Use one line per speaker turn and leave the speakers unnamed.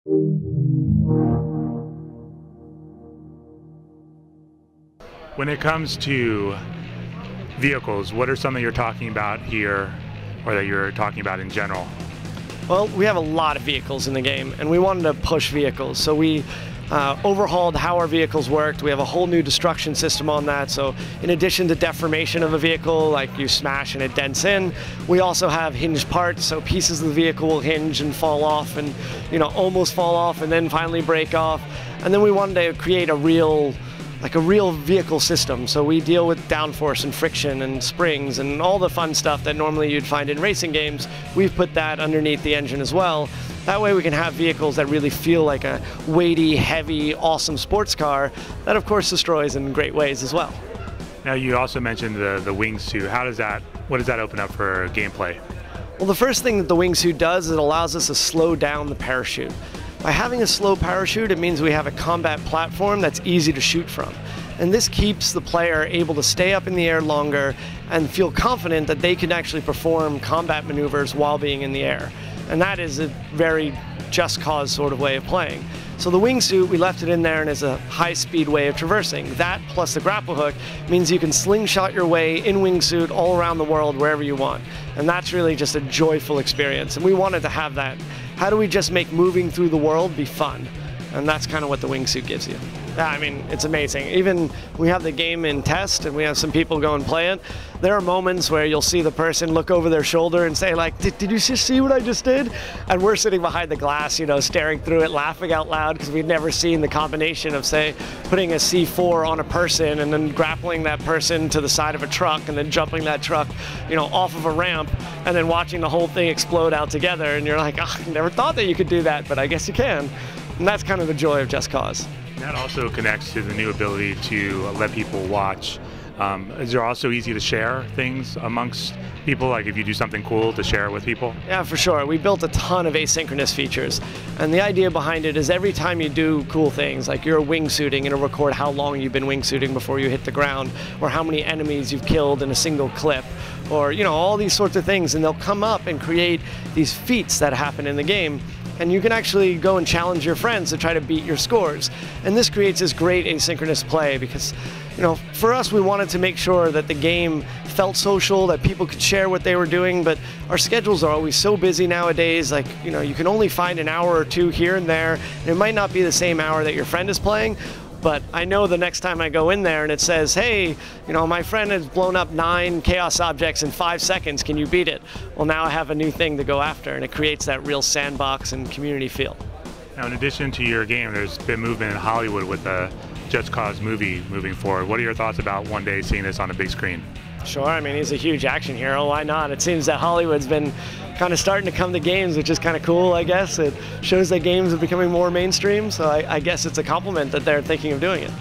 When it comes to vehicles, what are some that you're talking about here, or that you're talking about in general?
Well, we have a lot of vehicles in the game, and we wanted to push vehicles. So we overhauled how our vehicles worked. We have a whole new destruction system on that. So in addition to deformation of a vehicle, like you smash and it dents in, we also have hinged parts. So pieces of the vehicle will hinge and fall off and, almost fall off and then finally break off. And then we wanted to create a real vehicle system. So we deal with downforce and friction and springs and all the fun stuff that normally you'd find in racing games. We've put that underneath the engine as well. That way we can have vehicles that really feel like a weighty, heavy, awesome sports car that of course destroys in great ways as well.
Now you also mentioned the wingsuit. What does that open up for gameplay?
Well, the first thing that the wingsuit does is it allows us to slow down the parachute. By having a slow parachute, it means we have a combat platform that's easy to shoot from. And this keeps the player able to stay up in the air longer and feel confident that they can actually perform combat maneuvers while being in the air. And that is a very Just Cause sort of way of playing. So the wingsuit, we left it in there and is a high-speed way of traversing. That plus the grapple hook means you can slingshot your way in wingsuit all around the world wherever you want. And that's really just a joyful experience. And we wanted to have that. How do we just make moving through the world be fun? And that's kind of what the wingsuit gives you. Yeah, I mean, it's amazing. Even we have the game in test and we have some people go and play it. There are moments where you'll see the person look over their shoulder and say like, did you just see what I just did? And we're sitting behind the glass, staring through it, laughing out loud because we've never seen the combination of, say, putting a C4 on a person and then grappling that person to the side of a truck and then jumping that truck, off of a ramp and then watching the whole thing explode out together. And you're like, oh, I never thought that you could do that, but I guess you can. And that's kind of the joy of Just Cause.
That also connects to the new ability to let people watch. Is it also easy to share things amongst people, like if you do something cool to share with people?
Yeah, for sure. We built a ton of asynchronous features. And the idea behind it is every time you do cool things, like you're wingsuiting, it'll record how long you've been wingsuiting before you hit the ground, or how many enemies you've killed in a single clip, or all these sorts of things. And they'll come up and create these feats that happen in the game. And you can actually go and challenge your friends to try to beat your scores. And this creates this great asynchronous play because, for us, we wanted to make sure that the game felt social, that people could share what they were doing, but our schedules are always so busy nowadays, like, you can only find an hour or two here and there, and it might not be the same hour that your friend is playing. But I know the next time I go in there and it says, hey, my friend has blown up 9 chaos objects in 5 seconds, can you beat it? Well, now I have a new thing to go after, and it creates that real sandbox and community feel.
Now, in addition to your game, there's been movement in Hollywood with the Just Cause movie moving forward. What are your thoughts about one day seeing this on a big screen?
Sure, I mean, he's a huge action hero, why not? It seems that Hollywood's been kind of starting to come to games, which is kind of cool, I guess. It shows that games are becoming more mainstream, so I guess it's a compliment that they're thinking of doing it.